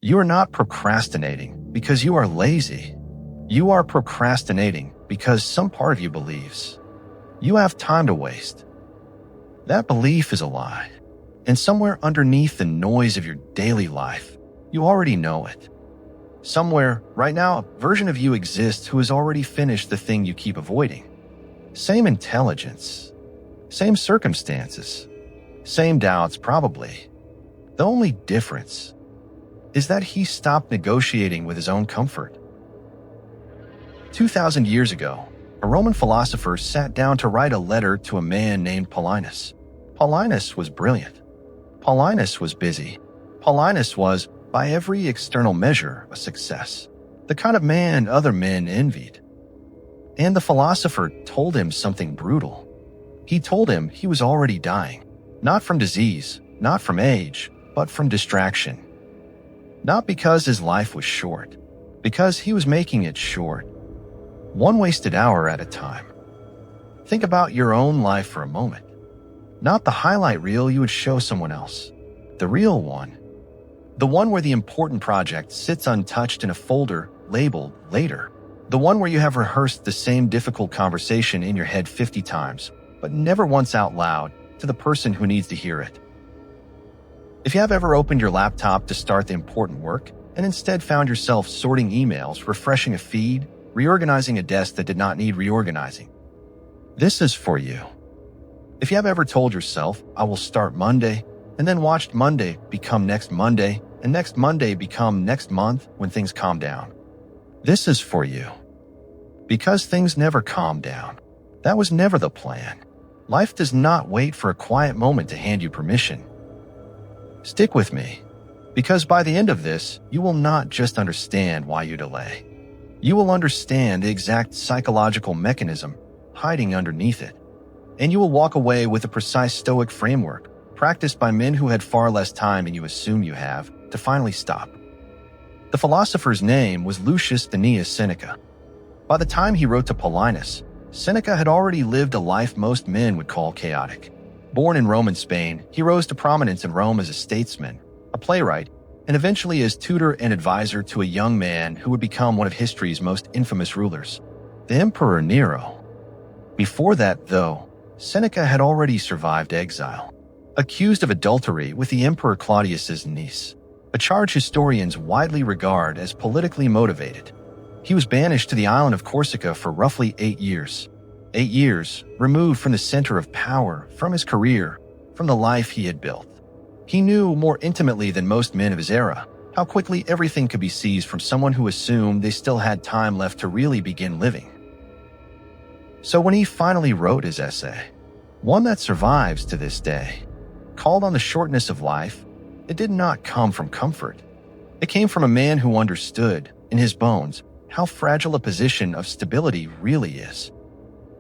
You are not procrastinating because you are lazy. You are procrastinating because some part of you believes you have time to waste. That belief is a lie, and somewhere underneath the noise of your daily life, you already know it. Somewhere, right now, a version of you exists who has already finished the thing you keep avoiding. Same intelligence, same circumstances, same doubts probably. The only difference is that he stopped negotiating with his own comfort. 2,000 years ago, a Roman philosopher sat down to write a letter to a man named Paulinus. Paulinus was brilliant. Paulinus was busy. Paulinus was, by every external measure, a success, the kind of man other men envied. And the philosopher told him something brutal. He told him he was already dying, not from disease, not from age, but from distraction. Not because his life was short, because he was making it short. One wasted hour at a time. Think about your own life for a moment. Not the highlight reel you would show someone else. The real one. The one where the important project sits untouched in a folder labeled later. The one where you have rehearsed the same difficult conversation in your head 50 times, but never once out loud to the person who needs to hear it. If you have ever opened your laptop to start the important work and instead found yourself sorting emails, refreshing a feed, reorganizing a desk that did not need reorganizing, this is for you. If you have ever told yourself, I will start Monday, and then watched Monday become next Monday, and next Monday become next month when things calm down, this is for you. Because things never calm down. That was never the plan. Life does not wait for a quiet moment to hand you permission. Stick with me, because by the end of this, you will not just understand why you delay. You will understand the exact psychological mechanism hiding underneath it, and you will walk away with a precise Stoic framework practiced by men who had far less time than you assume you have to finally stop. The philosopher's name was Lucius Seneca. By the time he wrote to Paulinus, Seneca had already lived a life most men would call chaotic. Born in Roman Spain, he rose to prominence in Rome as a statesman, a playwright, and eventually as tutor and advisor to a young man who would become one of history's most infamous rulers, the Emperor Nero. Before that, though, Seneca had already survived exile, accused of adultery with the Emperor Claudius's niece, a charge historians widely regard as politically motivated. He was banished to the island of Corsica for roughly 8 years. 8 years removed from the center of power, from his career, from the life he had built. He knew more intimately than most men of his era how quickly everything could be seized from someone who assumed they still had time left to really begin living. So when he finally wrote his essay, one that survives to this day, called on the shortness of life, it did not come from comfort. It came from a man who understood, in his bones, how fragile a position of stability really is.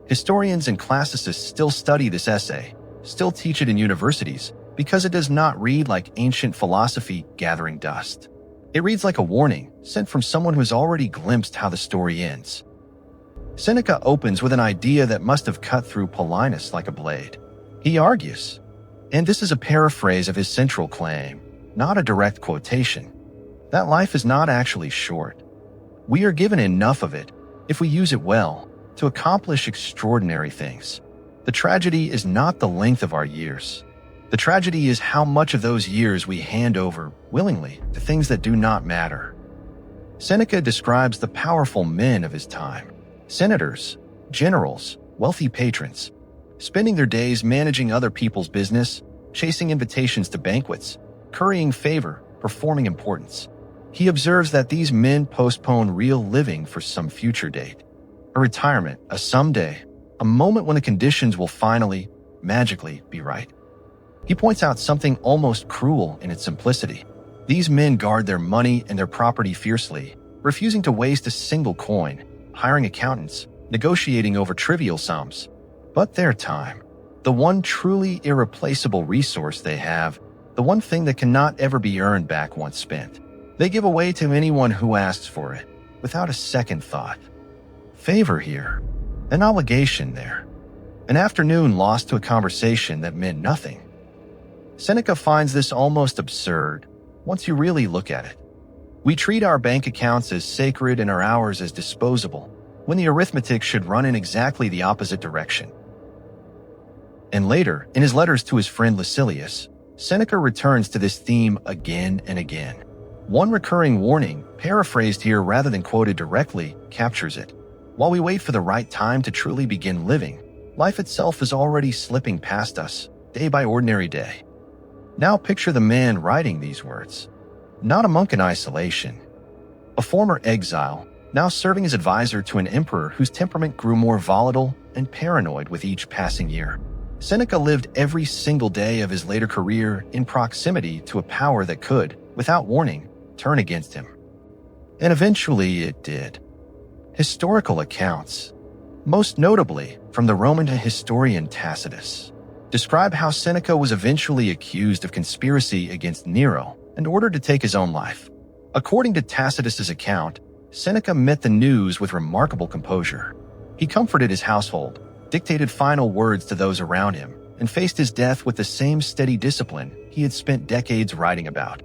Historians and classicists still study this essay, still teach it in universities, because it does not read like ancient philosophy gathering dust. It reads like a warning sent from someone who has already glimpsed how the story ends. Seneca opens with an idea that must have cut through Paulinus like a blade. He argues, and this is a paraphrase of his central claim, not a direct quotation, that life is not actually short. We are given enough of it, if we use it well, to accomplish extraordinary things. The tragedy is not the length of our years. The tragedy is how much of those years we hand over willingly to things that do not matter. Seneca describes the powerful men of his time, senators, generals, wealthy patrons, spending their days managing other people's business, chasing invitations to banquets, currying favor, performing importance. He observes that these men postpone real living for some future date, a retirement, a someday, a moment when the conditions will finally, magically be right. He points out something almost cruel in its simplicity. These men guard their money and their property fiercely, refusing to waste a single coin, hiring accountants, negotiating over trivial sums. But their time, the one truly irreplaceable resource they have, the one thing that cannot ever be earned back once spent, they give away to anyone who asks for it, without a second thought. Favor here, an obligation there, an afternoon lost to a conversation that meant nothing. Seneca finds this almost absurd once you really look at it. We treat our bank accounts as sacred and our hours as disposable, when the arithmetic should run in exactly the opposite direction. And later, in his letters to his friend Lucilius, Seneca returns to this theme again and again. One recurring warning, paraphrased here rather than quoted directly, captures it. While we wait for the right time to truly begin living, life itself is already slipping past us, day by ordinary day. Now picture the man writing these words. Not a monk in isolation. A former exile, now serving as advisor to an emperor whose temperament grew more volatile and paranoid with each passing year. Seneca lived every single day of his later career in proximity to a power that could, without warning, turn against him. And eventually it did. Historical accounts, most notably from the Roman historian Tacitus, describe how Seneca was eventually accused of conspiracy against Nero and ordered to take his own life. According to Tacitus's account, Seneca met the news with remarkable composure. He comforted his household, dictated final words to those around him, and faced his death with the same steady discipline he had spent decades writing about.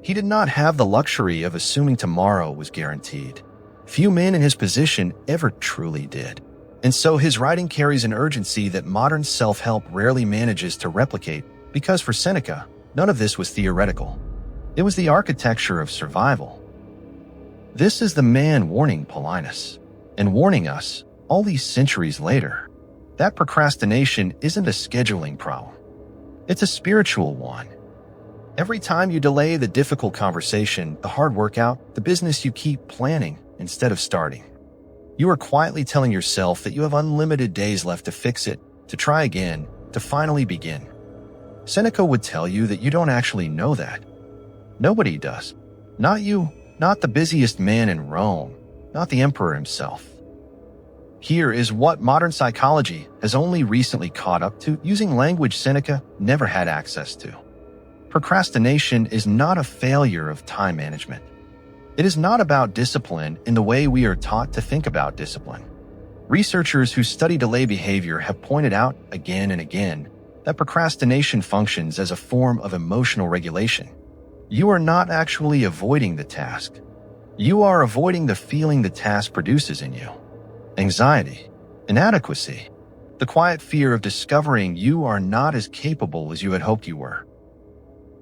He did not have the luxury of assuming tomorrow was guaranteed. Few men in his position ever truly did. And so his writing carries an urgency that modern self-help rarely manages to replicate, because for Seneca, none of this was theoretical. It was the architecture of survival. This is the man warning Paulinus, and warning us, all these centuries later, that procrastination isn't a scheduling problem. It's a spiritual one. Every time you delay the difficult conversation, the hard workout, the business you keep planning instead of starting, you are quietly telling yourself that you have unlimited days left to fix it, to try again, to finally begin. Seneca would tell you that you don't actually know that. Nobody does. Not you, not the busiest man in Rome, not the emperor himself. Here is what modern psychology has only recently caught up to, using language Seneca never had access to. Procrastination is not a failure of time management. It is not about discipline in the way we are taught to think about discipline. Researchers who study delay behavior have pointed out again and again that procrastination functions as a form of emotional regulation. You are not actually avoiding the task. You are avoiding the feeling the task produces in you. Anxiety, inadequacy, the quiet fear of discovering you are not as capable as you had hoped you were.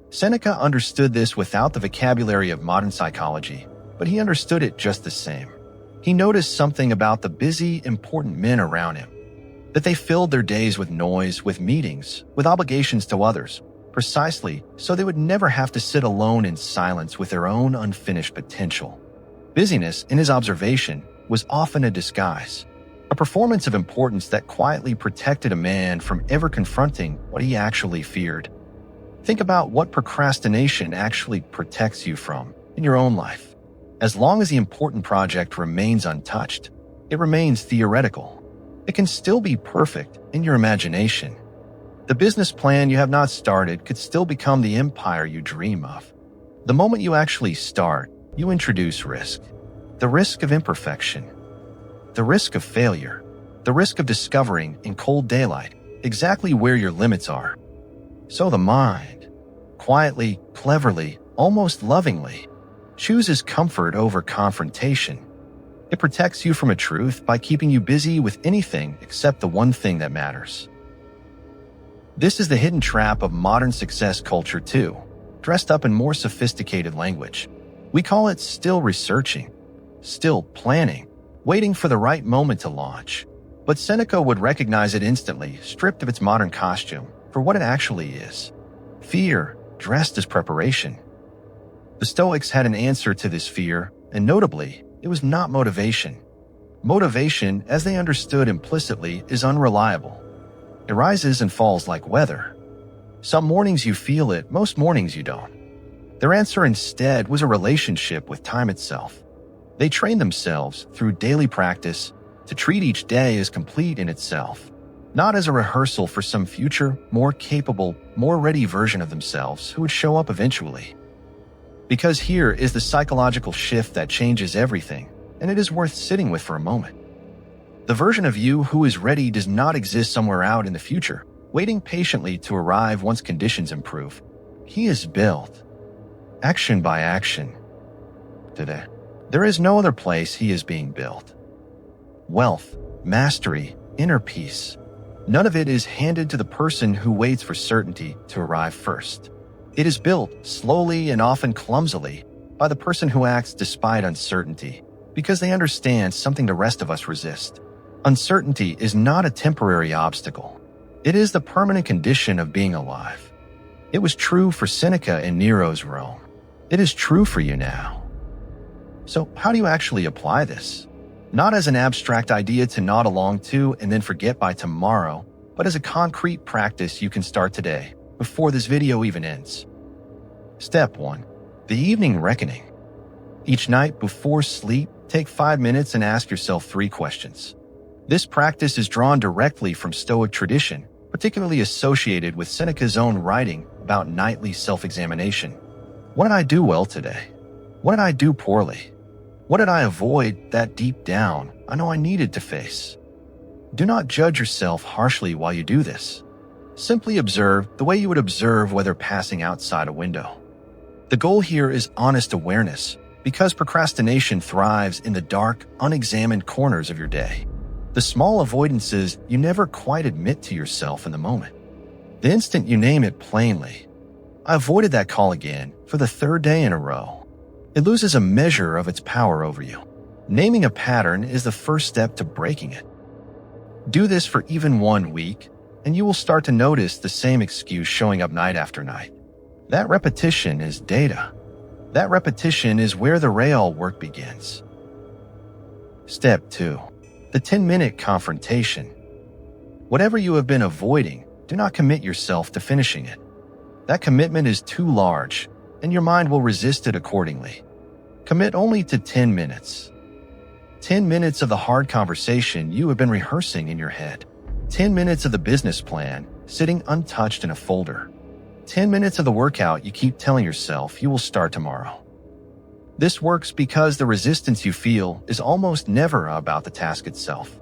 Seneca understood this without the vocabulary of modern psychology, but he understood it just the same. He noticed something about the busy, important men around him, that they filled their days with noise, with meetings, with obligations to others, precisely so they would never have to sit alone in silence with their own unfinished potential. Busyness, in his observation, was often a disguise, a performance of importance that quietly protected a man from ever confronting what he actually feared. Think about what procrastination actually protects you from in your own life. As long as the important project remains untouched, it remains theoretical. It can still be perfect in your imagination. The business plan you have not started could still become the empire you dream of. The moment you actually start, you introduce risk. The risk of imperfection, the risk of failure, the risk of discovering in cold daylight exactly where your limits are. So the mind, quietly, cleverly, almost lovingly, chooses comfort over confrontation. It protects you from a truth by keeping you busy with anything except the one thing that matters. This is the hidden trap of modern success culture too, dressed up in more sophisticated language. We call it still researching, still planning, waiting for the right moment to launch. But Seneca would recognize it instantly, stripped of its modern costume, for what it actually is. Fear, dressed as preparation. The Stoics had an answer to this fear, and notably, it was not motivation. Motivation, as they understood implicitly, is unreliable. It rises and falls like weather. Some mornings you feel it, most mornings you don't. Their answer instead was a relationship with time itself. They trained themselves through daily practice to treat each day as complete in itself, not as a rehearsal for some future, more capable, more ready version of themselves who would show up eventually. Because here is the psychological shift that changes everything, and it is worth sitting with for a moment. The version of you who is ready does not exist somewhere out in the future, waiting patiently to arrive once conditions improve. He is built. action by action. Today, there is no other place he is being built. Wealth, mastery, inner peace. None of it is handed to the person who waits for certainty to arrive first. It is built slowly and often clumsily by the person who acts despite uncertainty, because they understand something the rest of us resist. Uncertainty is not a temporary obstacle. It is the permanent condition of being alive. It was true for Seneca in Nero's Rome. It is true for you now. So how do you actually apply this? Not as an abstract idea to nod along to and then forget by tomorrow, but as a concrete practice you can start today, before this video even ends. Step 1. The evening reckoning. Each night before sleep, take 5 minutes and ask yourself 3 questions. This practice is drawn directly from Stoic tradition, particularly associated with Seneca's own writing about nightly self-examination. What did I do well today? What did I do poorly? What did I avoid that deep down I know I needed to face? Do not judge yourself harshly while you do this. Simply observe the way you would observe whether passing outside a window. The goal here is honest awareness, because procrastination thrives in the dark, unexamined corners of your day. The small avoidances you never quite admit to yourself in the moment. The instant you name it plainly. I avoided that call again for the 3rd day in a row. It loses a measure of its power over you. Naming a pattern is the first step to breaking it. Do this for even 1 week, and you will start to notice the same excuse showing up night after night. That repetition is data. That repetition is where the real work begins. Step 2. The 10-minute confrontation. Whatever you have been avoiding, do not commit yourself to finishing it. That commitment is too large, and your mind will resist it accordingly. Commit only to 10 minutes. 10 minutes of the hard conversation you have been rehearsing in your head. 10 minutes of the business plan sitting untouched in a folder. 10 minutes of the workout you keep telling yourself you will start tomorrow. This works because the resistance you feel is almost never about the task itself.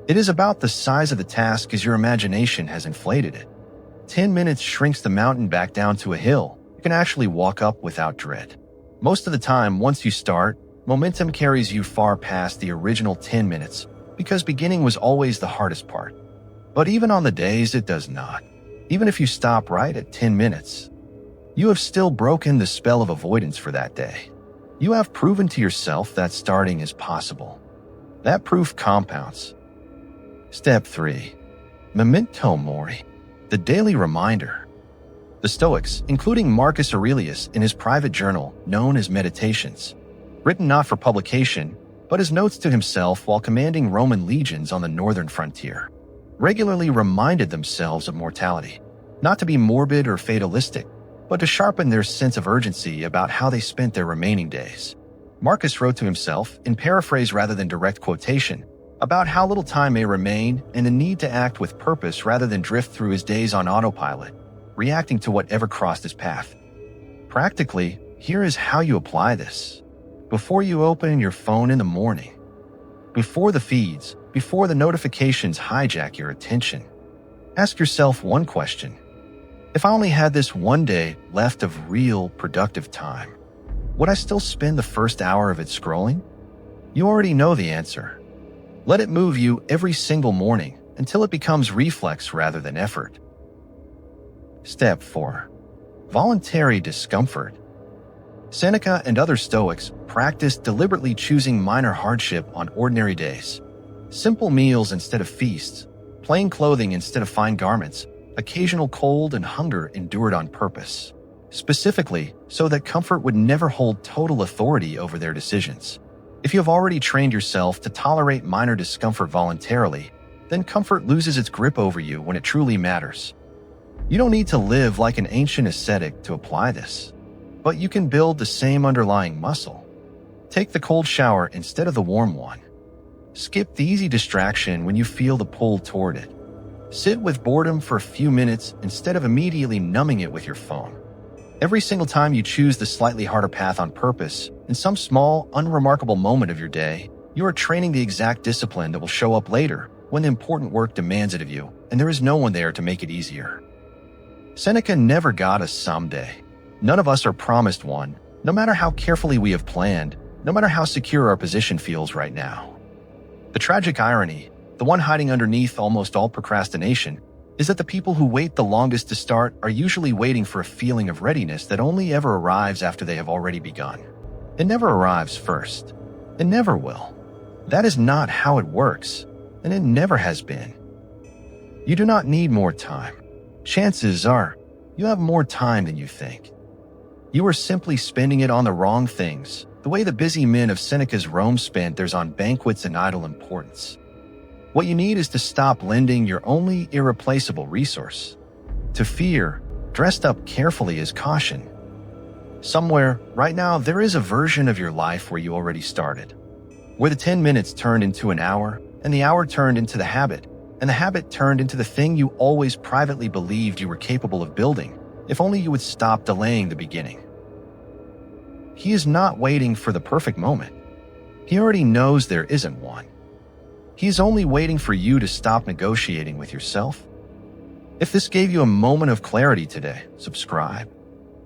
It is about the size of the task as your imagination has inflated it. 10 minutes shrinks the mountain back down to a hill you can actually walk up without dread. Most of the time, once you start, momentum carries you far past the original 10 minutes because beginning was always the hardest part. But even on the days it does not, even if you stop right at 10 minutes, you have still broken the spell of avoidance for that day. You have proven to yourself that starting is possible. That proof compounds. Step 3. Memento Mori. The daily reminder. The Stoics, including Marcus Aurelius in his private journal known as Meditations, written not for publication, but as notes to himself while commanding Roman legions on the northern frontier, regularly reminded themselves of mortality, not to be morbid or fatalistic, but to sharpen their sense of urgency about how they spent their remaining days. Marcus wrote to himself, in paraphrase rather than direct quotation, about how little time may remain and the need to act with purpose rather than drift through his days on autopilot, reacting to whatever crossed his path. Practically, here is how you apply this. Before you open your phone in the morning, before the feeds, before the notifications hijack your attention, ask yourself one question. If I only had this one day left of real productive time, would I still spend the first hour of it scrolling? You already know the answer. Let it move you every single morning until it becomes reflex rather than effort. Step 4. Voluntary discomfort. Seneca and other Stoics practiced deliberately choosing minor hardship on ordinary days. Simple meals instead of feasts, plain clothing instead of fine garments, occasional cold and hunger endured on purpose, specifically so that comfort would never hold total authority over their decisions. If you have already trained yourself to tolerate minor discomfort voluntarily, then comfort loses its grip over you when it truly matters. You don't need to live like an ancient ascetic to apply this, but you can build the same underlying muscle. Take the cold shower instead of the warm one. Skip the easy distraction when you feel the pull toward it. Sit with boredom for a few minutes instead of immediately numbing it with your phone. Every single time you choose the slightly harder path on purpose, in some small, unremarkable moment of your day, you are training the exact discipline that will show up later when the important work demands it of you and there is no one there to make it easier. Seneca never got a someday. None of us are promised one, no matter how carefully we have planned, no matter how secure our position feels right now. The tragic irony, the one hiding underneath almost all procrastination, is that the people who wait the longest to start are usually waiting for a feeling of readiness that only ever arrives after they have already begun. It never arrives first. It never will. That is not how it works, and it never has been. You do not need more time. Chances are, you have more time than you think. You are simply spending it on the wrong things, the way the busy men of Seneca's Rome spent theirs on banquets and idle importance. What you need is to stop lending your only irreplaceable resource to fear, dressed up carefully as caution. Somewhere, right now, there is a version of your life where you already started, where the 10 minutes turned into an hour, and the hour turned into the habit, and the habit turned into the thing you always privately believed you were capable of building, if only you would stop delaying the beginning. He is not waiting for the perfect moment. He already knows there isn't one. He is only waiting for you to stop negotiating with yourself. If this gave you a moment of clarity today, subscribe.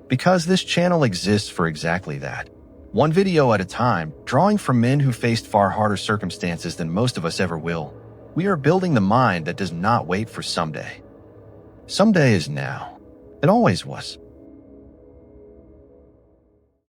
Because this channel exists for exactly that. One video at a time, drawing from men who faced far harder circumstances than most of us ever will. We are building the mind that does not wait for someday. Someday is now. It always was.